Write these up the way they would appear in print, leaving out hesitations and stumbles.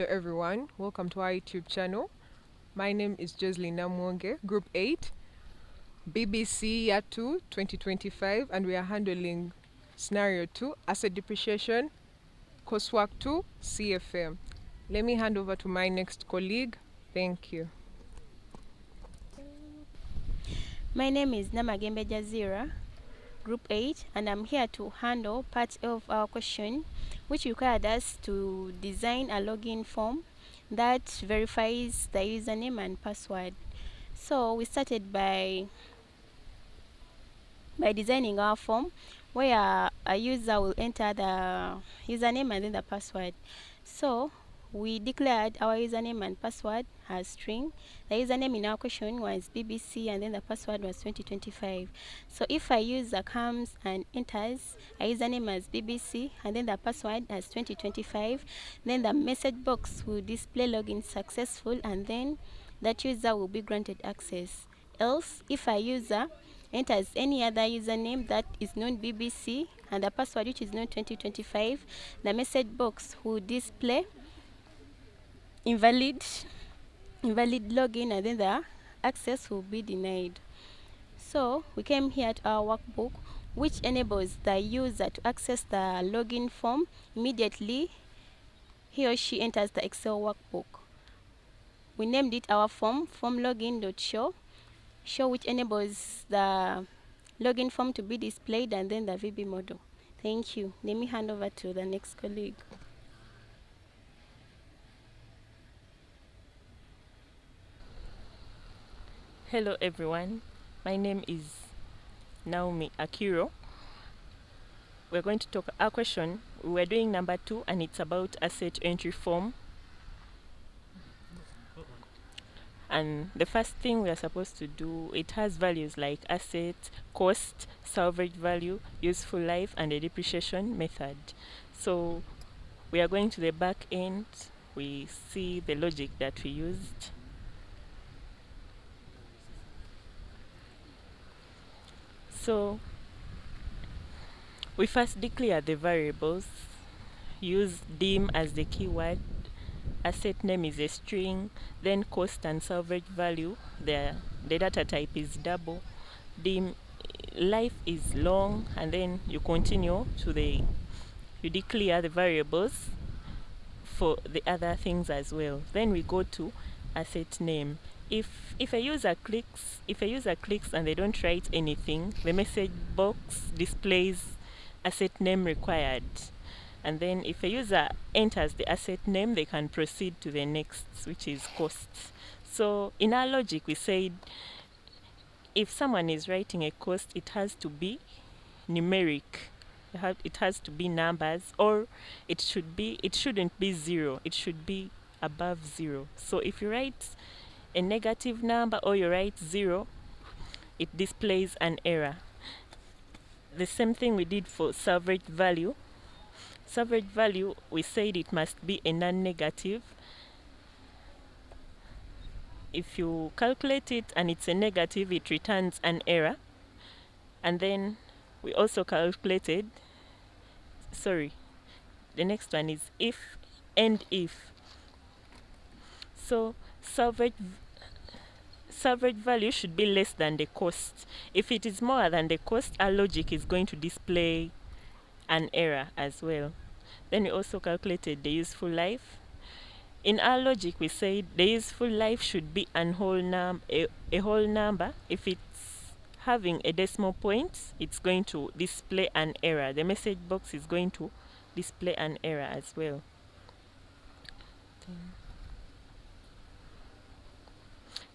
Hello everyone, welcome to our YouTube channel. My name is Jocelyn Namwonge, Group 8, BBC Year 2, 2025, and we are handling Scenario 2, Asset Depreciation, Coursework 2, CFM. Let me hand over to my next colleague. Thank you. My name is Namagembe Jazira, Group 8, and I'm here to handle part of our question, which required us to design a login form that verifies the username and password. So we started by designing our form where a user will enter the username and then the password. So we declared our username and password as string. The username in our question was BBC and then the password was 2025. So if a user comes and enters a username as BBC and then the password as 2025, then the message box will display login successful and then that user will be granted access. Else, if a user enters any other username that is known BBC and the password which is known 2025, the message box will display invalid login and then the access will be denied. So we came here to our workbook, which enables the user to access the login form immediately he or she enters the Excel workbook. We named it our form login.show, which enables the login form to be displayed and then the VB model. Thank you. Let me hand over to the next colleague. Hello everyone, my name is Naomi Akiro. We're going to talk our question. We're doing number 2 and it's about asset entry form. And the first thing we are supposed to do, it has values like asset, cost, salvage value, useful life, and a depreciation method. So we are going to the back end. We see the logic that we used. So we first declare the variables, use dim as the keyword, asset name is a string, then cost and salvage value, the data type is double, dim life is long, and then you continue to you declare the variables for the other things as well. Then we go to asset name. If a user clicks and they don't write anything, the message box displays asset name required. And then if a user enters the asset name, they can proceed to the next, which is costs. So in our logic, we said if someone is writing a cost, it has to be numeric. It has to be numbers, or it shouldn't be 0. It should be above 0. So if you write a negative number or you write 0, it displays an error. The same thing we did for salvage value. Salvage value, we said it must be a non-negative. If you calculate it and it's a negative, it returns an error. And then we also calculated, the next one is if and if. So salvage value should be less than the cost. If it is more than the cost, our logic is going to display an error as well. Then we also calculated the useful life. In our logic, we said the useful life should be a whole number. If it's having a decimal point, it's going to display an error. The message box is going to display an error as well.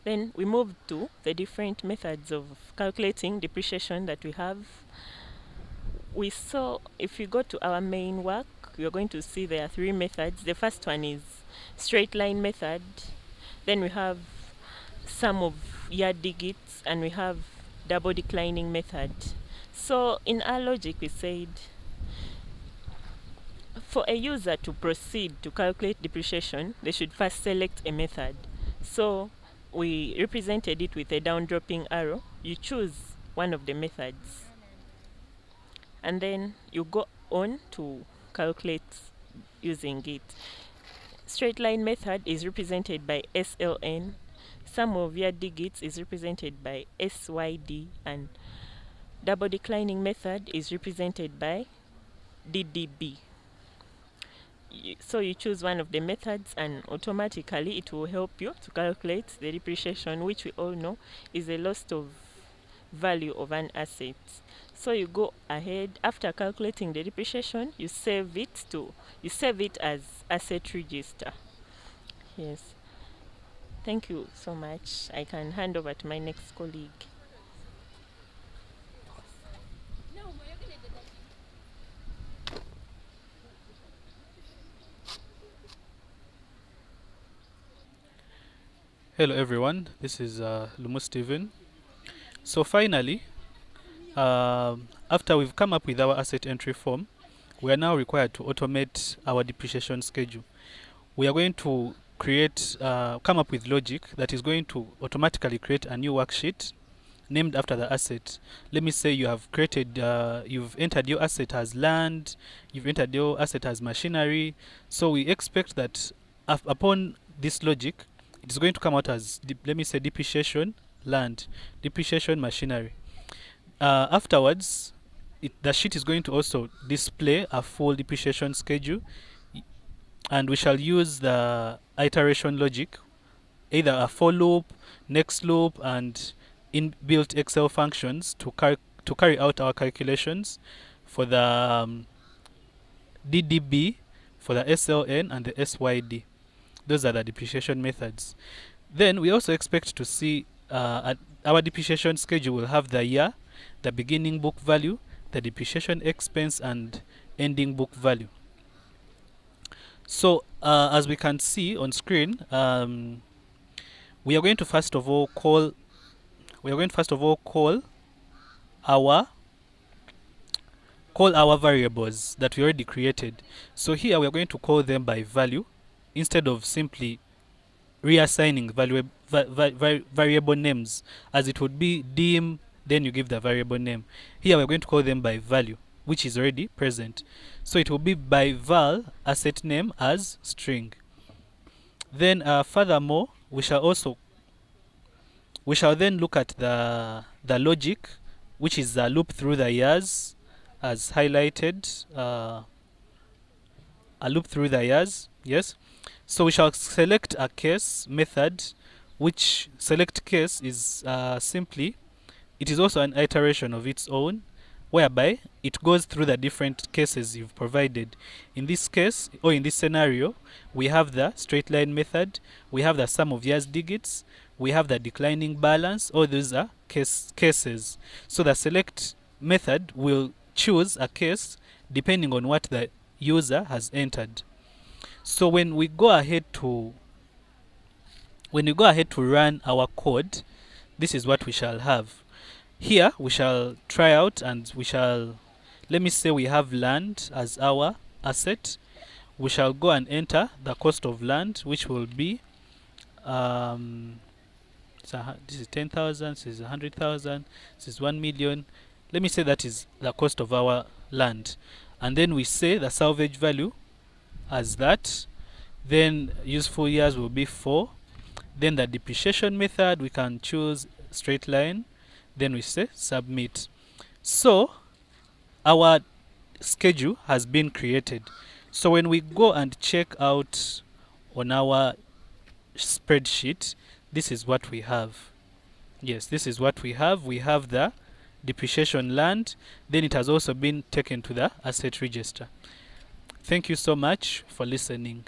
Then we move to the different methods of calculating depreciation that we have. We saw, if you go to our main work, you're going to see there are 3 methods. The first one is straight line method. Then we have sum of year digits, and we have double declining method. So in our logic, we said for a user to proceed to calculate depreciation, they should first select a method. So we represented it with a down dropping arrow. You choose one of the methods, and then you go on to calculate using it. Straight line method is represented by SLN. Sum of yard digits is represented by SYD, and double declining method is represented by DDB. So you choose one of the methods and automatically it will help you to calculate the depreciation, which we all know is the loss of value of an asset. So you go ahead, after calculating the depreciation, you save it as asset register. Yes. Thank you so much. I can hand over to my next colleague. Hello everyone, this is Lumo Steven. So finally, after we've come up with our asset entry form, we are now required to automate our depreciation schedule. We are going to come up with logic that is going to automatically create a new worksheet named after the asset. Let me say you have you've entered your asset as land, you've entered your asset as machinery. So we expect that upon this logic, it is going to come out as, let me say, depreciation land, depreciation machinery. Afterwards, the sheet is going to also display a full depreciation schedule, and we shall use the iteration logic, either a for loop, next loop, and inbuilt Excel functions to carry out our calculations for the DDB, for the SLN, and the SYD. Those are the depreciation methods. Then we also expect to see our depreciation schedule will have the year, the beginning book value, the depreciation expense, and ending book value. So as we can see on screen, we are going to first of all call our variables that we already created. So here we are going to call them by value instead of simply reassigning variable names, as it would be dim, then you give the variable name. Here we're going to call them by value, which is already present. So it will be by val asset name as string. Then furthermore, we shall then look at the logic, which is the loop through the years, as highlighted. A loop through the years, yes. So we shall select a case method, which select case is simply, it is also an iteration of its own, whereby it goes through the different cases you've provided. In this case, or in this scenario, we have the straight line method, we have the sum of years digits, we have the declining balance. All those are cases. So the select method will choose a case depending on what the user has entered. So when we go ahead to run our code, this is what we shall have. Here we shall try out, and we shall, let me say we have land as our asset. We shall go and enter the cost of land, which will be this is 10,000, this is 100,000, this is 1 million. Let me say that is the cost of our land, and then we say the salvage value as that. Then useful years will be 4. Then the depreciation method, we can choose straight line. Then we say submit. So our schedule has been created. So when we go and check out on our spreadsheet, this is what we have. Yes, this is what we have. We have the depreciation land. Then it has also been taken to the asset register. Thank you so much for listening.